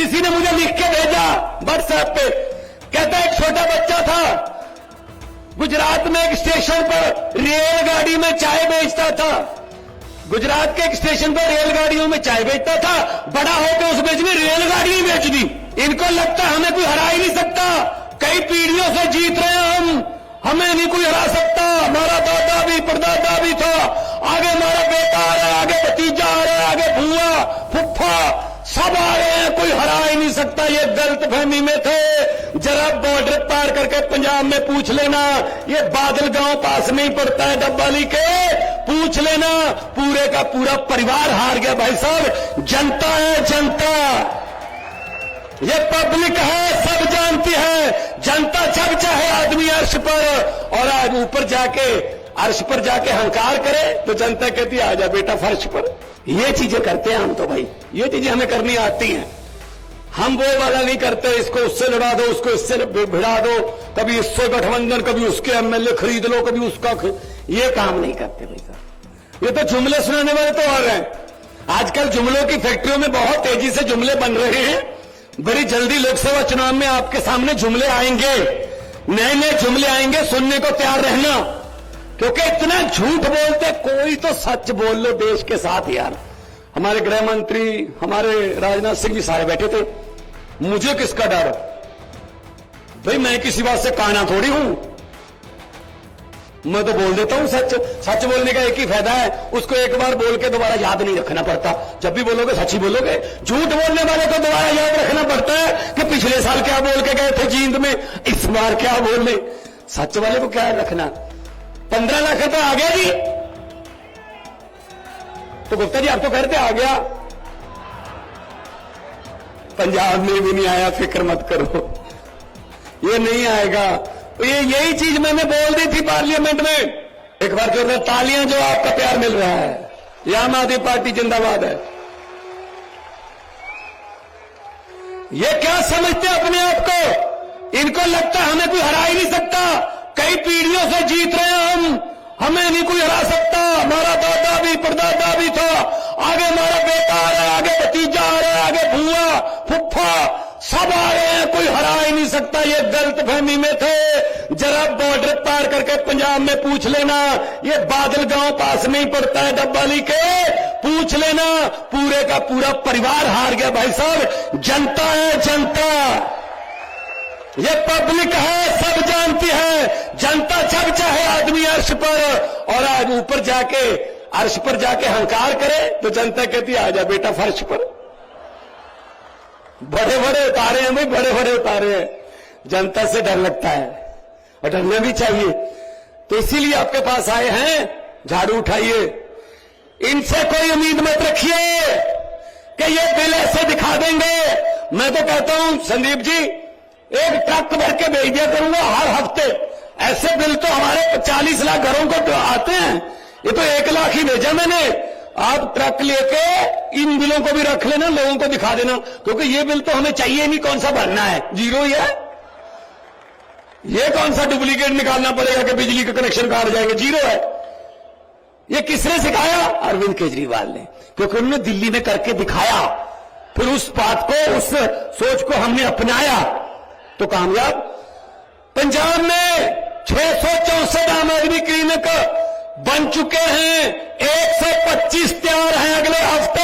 किसी ने मुझे लिख के भेजा व्हाट्सएप पे, कहता एक छोटा बच्चा था गुजरात में एक स्टेशन पर रेलगाड़ी में चाय बेचता था। गुजरात के एक स्टेशन पर रेलगाड़ियों में चाय बेचता था, बड़ा होकर उस बीच में रेलगाड़ी बेच दी। इनको लगता हमें कोई हरा ही नहीं सकता, कई पीढ़ियों से जीत रहे हैं हम, हमें नहीं कोई हरा सकता। हमारा दादा भी परदादा भी था, आगे हमारा बेटा आ रहा है, आगे भतीजा आ रहा है, आगे भूआ फुफ्फा सब आ रहे हैं, कोई हरा ही नहीं सकता। ये गलतफहमी में थे। जरा बॉर्डर पार करके पंजाब में पूछ लेना, ये बादल गांव पास में ही पड़ता है डब्बाली के, पूछ लेना, पूरे का पूरा परिवार हार गया भाई साहब। जनता है जनता, ये पब्लिक है, सब जानती है। जनता जब चाहे आदमी अर्श पर, और आज ऊपर जाके अर्श पर जाके हंकार करे तो जनता कहती है आजा बेटा फर्श पर। ये चीजें करते हैं हम तो भाई, ये चीजें हमें करनी आती हैं। हम वो वाला नहीं करते, इसको उससे लड़ा दो, उसको इससे भिड़ा दो, कभी इससे गठबंधन, कभी उसके एमएलए खरीद लो, कभी उसका ये काम नहीं करते भाई साहब। ये तो जुमले सुनाने वाले तो और हैं। आजकल जुमलों की फैक्ट्रियों में बहुत तेजी से जुमले बन रहे हैं। बड़ी जल्दी लोकसभा चुनाव में आपके सामने जुमले आएंगे, नए नए जुमले आएंगे, सुनने को तैयार रहना, क्योंकि इतना झूठ बोलते, कोई तो सच बोल लो देश के साथ यार। हमारे गृह मंत्री, हमारे राजनाथ सिंह जी सारे बैठे थे, मुझे किसका डर भाई, मैं किसी बात से काना थोड़ी हूं, मैं तो बोल देता हूं सच। सच बोलने का एक ही फायदा है, उसको एक बार बोल के दोबारा याद नहीं रखना पड़ता। जब भी बोलोगे सच ही बोलोगे। झूठ बोलने वाले को दोबारा याद रखना पड़ता है कि पिछले साल क्या बोल के गए थे जींद में, इस बार क्या बोले। सच वाले को क्या रखना। 15 लाख रुपए आ गया जी, तो गुप्ता जी आप तो कहते आ गया, पंजाब में भी नहीं आया, फिक्र मत करो, ये नहीं आएगा। तो ये यही चीज मैंने बोल दी थी पार्लियामेंट में। एक बार जो तालियां, जो आपका प्यार मिल रहा है, ये आम आदमी पार्टी जिंदाबाद है। ये क्या समझते अपने आप को, इनको लगता हमें कोई हरा ही नहीं सकता, कई पीढ़ियों से जीत रहे हैं हम, हमें नहीं कोई हरा सकता। हमारा दादा भी परदादा भी था, आगे हमारा बेटा आ रहा है, आगे भतीजा आ रहा है, आगे भूआ फुफ्फा सब आ रहे हैं, कोई हरा ही नहीं सकता। ये गलतफहमी में थे। जरा बॉर्डर पार करके पंजाब में पूछ लेना, ये बादल गांव पास में ही पड़ता है डब्बाली के, पूछ लेना, पूरे का पूरा परिवार हार गया भाई साहब। जनता है जनता, ये पब्लिक है, सब जानती है। जनता जब चाहे आदमी अर्श पर, और आज ऊपर जाके अर्श पर जाके हंकार करे तो जनता कहती है आजा बेटा फर्श पर। बड़े बड़े उतारे हैं भाई, बड़े बड़े उतारे हैं। जनता से डर लगता है और डरना भी चाहिए, तो इसीलिए आपके पास आए हैं। झाड़ू उठाइए, इनसे कोई उम्मीद मत रखिए कि ये बिल ऐसे दिखा देंगे। मैं तो कहता हूं संदीप जी, एक ट्रक भर के भेज दिया करूंगा हर हफ्ते। ऐसे बिल तो हमारे 40 लाख घरों को तो आते हैं, ये तो 1 लाख ही भेजा मैंने। आप ट्रक लेके इन बिलों को भी रख लेना, लोगों को दिखा देना, क्योंकि ये बिल तो हमें चाहिए नहीं। कौन सा भरना है, जीरो ही है। ये कौन सा डुप्लीकेट निकालना पड़ेगा कि बिजली का कनेक्शन काट जाएंगे, जीरो है। ये किसने सिखाया, अरविंद केजरीवाल ने, क्योंकि उन्होंने दिल्ली में करके दिखाया, फिर उस बात को, उस सोच को हमने अपनाया तो कामयाब। पंजाब में 664 आम आदमी क्लिनिक बन चुके हैं, 125 तैयार हैं अगले हफ्ते।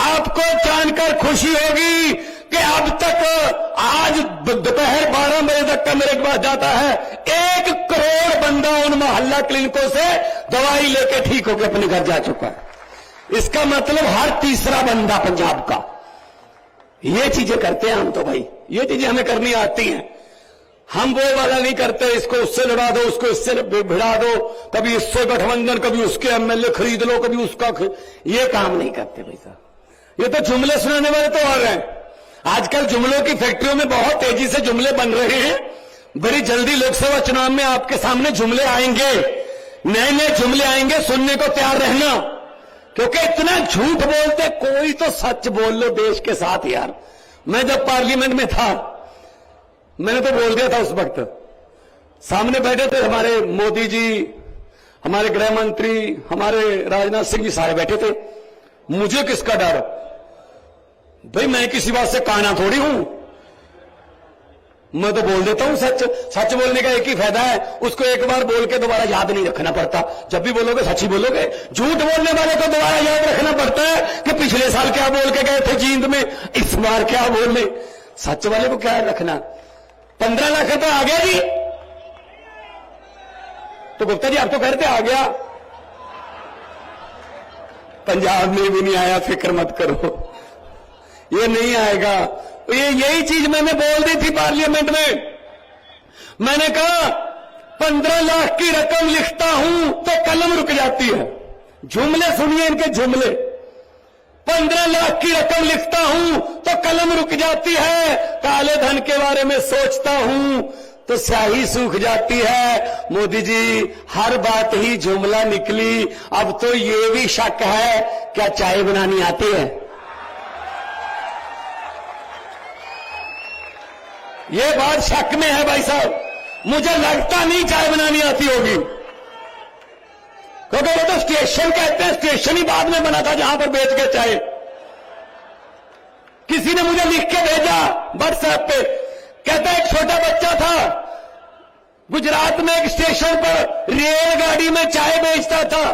आपको जानकर खुशी होगी कि अब तक आज दोपहर 12 बजे तक का मेरे पास जाता है, 1 करोड़ बंदा उन मोहल्ला क्लिनिकों से दवाई लेके ठीक होकर अपने घर जा चुका है। इसका मतलब हर तीसरा बंदा पंजाब का। ये चीजें करते हैं हम तो भाई, ये चीजें हमें करनी आती हैं। हम वो वाला नहीं करते, इसको उससे लड़ा दो, उसको इससे भिड़ा दो, कभी इससे गठबंधन, कभी उसके एमएलए खरीद लो, कभी उसका ये काम नहीं करते भाई साहब। ये तो जुमले सुनाने वाले तो और हैं। आजकल जुमलों की फैक्ट्रियों में बहुत तेजी से जुमले बन रहे हैं। बड़ी जल्दी लोकसभा चुनाव में आपके सामने जुमले आएंगे, नए नए जुमले आएंगे, सुनने को तैयार रहना, क्योंकि इतना झूठ बोलते, कोई तो सच बोल लो देश के साथ यार। मैं जब पार्लियामेंट में था, मैंने तो बोल दिया था उस वक्त, सामने बैठे थे हमारे मोदी जी, हमारे गृह मंत्री, हमारे राजनाथ सिंह जी सारे बैठे थे, मुझे किसका डर, भाई मैं किसी बात से काना थोड़ी हूं, मैं तो बोल देता हूं सच। सच बोलने का एक ही फायदा है, उसको एक बार बोल के दोबारा याद नहीं रखना पड़ता। जब भी बोलोगे सच ही बोलोगे। झूठ बोलने वाले को दोबारा याद रखना पड़ता है कि पिछले साल क्या बोल के गए थे जींद में, इस बार क्या बोलने। सच वाले को क्या रखना। 15 लाख रुपए आ गया जी, तो गुप्ता जी आप तो कहते आ गया, पंजाब में भी नहीं आया, फिक्र मत करो, ये नहीं आएगा। ये यही चीज मैंने बोल दी थी पार्लियामेंट में। मैंने कहा 15 लाख की रकम लिखता हूं तो कलम रुक जाती है। जुमले सुनिए इनके जुमले। 15 लाख की रकम लिखता हूं तो कलम रुक जाती है, काले धन के बारे में सोचता हूं तो स्याही सूख जाती है। मोदी जी हर बात ही जुमला निकली, अब तो ये भी शक है क्या चाय बनानी आती है। ये बात शक में है भाई साहब, मुझे लगता नहीं चाय बनानी आती होगी, क्योंकि वो तो स्टेशन कहते हैं, स्टेशन ही बाद में बना था जहां पर बेच के चाय। किसी ने मुझे लिख के भेजा व्हाट्सएप पे, कहता एक छोटा बच्चा था गुजरात में एक स्टेशन पर रेलगाड़ी में चाय बेचता था।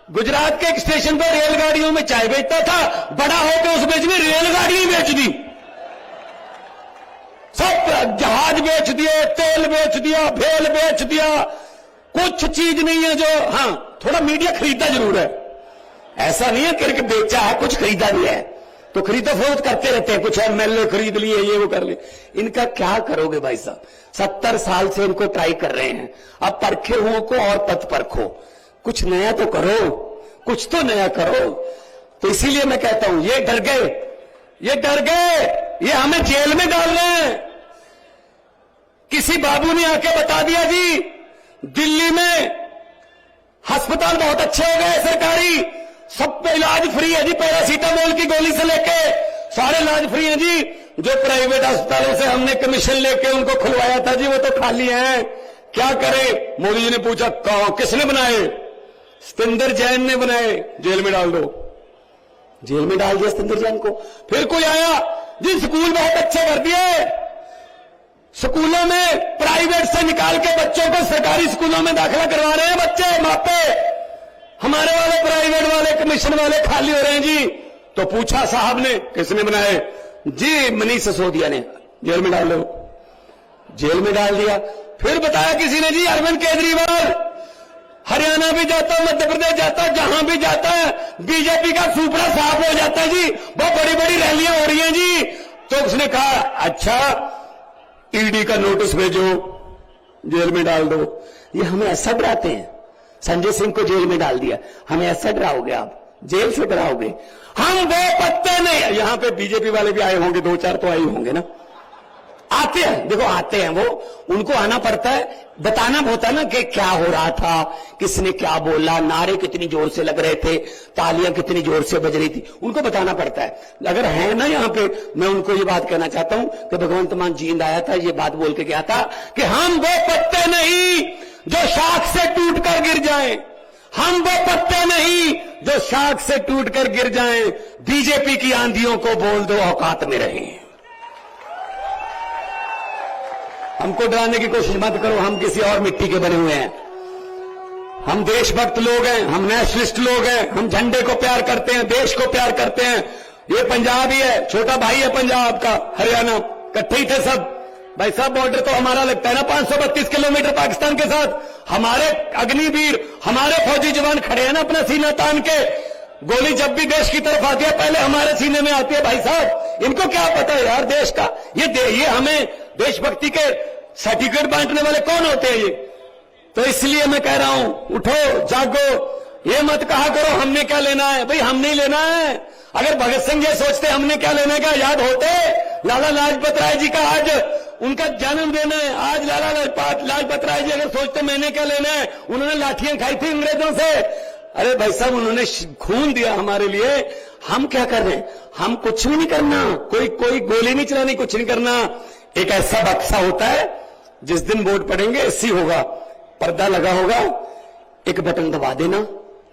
गुजरात के एक स्टेशन पर रेलगाड़ियों में चाय बेचता था, बड़ा होकर उस बेच में रेलगाड़ी बेच दी, सब जहाज बेच दिए, तेल बेच दिया, भेल बेच दिया। कुछ चीज नहीं है जो, हां थोड़ा मीडिया खरीदा जरूर है, ऐसा नहीं है कि बेचा है, कुछ खरीदा भी है, तो खरीदो फरोख्त करते रहते हैं। कुछ एमएलए खरीद लिए, ये वो कर लिए। इनका क्या करोगे भाई साहब, 70 साल से इनको ट्राई कर रहे हैं। अब परखे हुओं को और पथ परखो, कुछ नया तो करो, कुछ तो नया करो। तो इसीलिए मैं कहता हूं ये डर गए, ये डर गए, ये हमें जेल में डाल रहे हैं। किसी बाबू ने आके बता दिया जी दिल्ली में अस्पताल बहुत अच्छे हो गए सरकारी, सब पे इलाज फ्री है जी, पैरासीटामोल की गोली से लेके सारे इलाज फ्री है जी। जो प्राइवेट अस्पतालों से हमने कमीशन लेके उनको खुलवाया था जी वो तो खाली है, क्या करें। मोदी जी ने पूछा किसने बनाए, सतिंदर जैन ने बनाए, जेल में डाल दो। जेल में डाल दिया सतिंदर जैन को। फिर कोई आया जी स्कूल बहुत अच्छे कर दिए, स्कूलों में प्राइवेट से निकाल के बच्चों को सरकारी स्कूलों में दाखिला करवा रहे हैं बच्चे मापे, हमारे वाले प्राइवेट वाले कमीशन वाले खाली हो रहे हैं जी। तो पूछा साहब ने किसने बनाए जी, मनीष सिसोदिया ने, जेल में डाल दो। जेल में डाल दिया। फिर बताया किसी ने जी अरविंद केजरीवाल हरियाणा भी जाता, मध्य प्रदेश जाता, जहां भी जाता है बीजेपी का सुपड़ा साफ हो जाता है जी, बहुत बड़ी बड़ी रैलियां हो रही हैं जी। तो उसने कहा अच्छा ईडी का नोटिस भेजो, जेल में डाल दो। ये हमें ऐसा डराते हैं, संजय सिंह को जेल में डाल दिया, हमें ऐसा डराओगे आप, जेल से डराओगे। हम वो पत्ते नहीं, यहां पे बीजेपी वाले भी आए होंगे, 2-4 तो आए होंगे ना, आते हैं, देखो आते हैं वो, उनको आना पड़ता है, बताना होता है ना कि क्या हो रहा था, किसने क्या बोला, नारे कितनी जोर से लग रहे थे, तालियां कितनी जोर से बज रही थी, उनको बताना पड़ता है। अगर है ना यहां पे, मैं उनको ये बात कहना चाहता हूं कि भगवंत मान जींद आया था, ये बात बोल के गया था कि हम वो पत्ते नहीं जो शाख से टूटकर गिर जाएं, हम वो पत्ते नहीं जो शाख से टूटकर गिर जाएं। बीजेपी की आंधियों को बोल दो औकात में रहें। हमको डराने की कोशिश मत करो, हम किसी और मिट्टी के बने हुए हैं। हम देशभक्त लोग हैं, हम नेशनलिस्ट लोग हैं, हम झंडे को प्यार करते हैं, देश को प्यार करते हैं। ये पंजाब ही है, छोटा भाई है पंजाब का, हरियाणा, इकट्ठे ही थे सब। भाई साहब बॉर्डर तो हमारा लगता है ना 532 किलोमीटर पाकिस्तान के साथ। हमारे अग्निवीर, हमारे फौजी जवान खड़े हैं ना अपना सीना तान के। गोली जब भी देश की तरफ आती है पहले हमारे सीने में आती है भाई साहब। इनको क्या पता है यार देश का, ये हमें देशभक्ति के सर्टिफिकेट बांटने वाले कौन होते हैं ये। तो इसलिए मैं कह रहा हूं उठो जागो, ये मत कहा करो हमने क्या लेना है, भाई हम नहीं लेना है। अगर भगत सिंह ये सोचते हमने क्या लेने का, याद होते लाला लाजपत राय जी का आज उनका जन्मदिन है, आज लाला लाजपत राय जी अगर सोचते मैंने क्या लेना है, उन्होंने लाठियां खाई थी अंग्रेजों से। अरे भाई साहब उन्होंने खून दिया हमारे लिए, हम क्या कर रहे हैं, हम कुछ भी नहीं करना, कोई गोली नहीं चलानी, कुछ नहीं करना। एक ऐसा बक्सा होता है जिस दिन वोट पड़ेंगे ऐसी होगा, पर्दा लगा होगा, एक बटन दबा देना,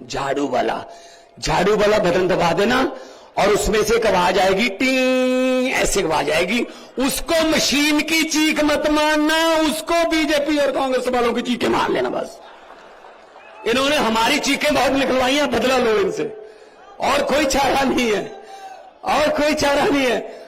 झाड़ू वाला बटन दबा देना और उसमें से एक आवाज आएगी, टी ऐसे आवाज आएगी। उसको मशीन की चीख मत मानना, उसको बीजेपी और कांग्रेस वालों की चीखें मान लेना बस। इन्होंने हमारी चीखें बहुत निकलवाई हैं, बदला लो इनसे, और कोई चारा नहीं है, और कोई चारा नहीं है।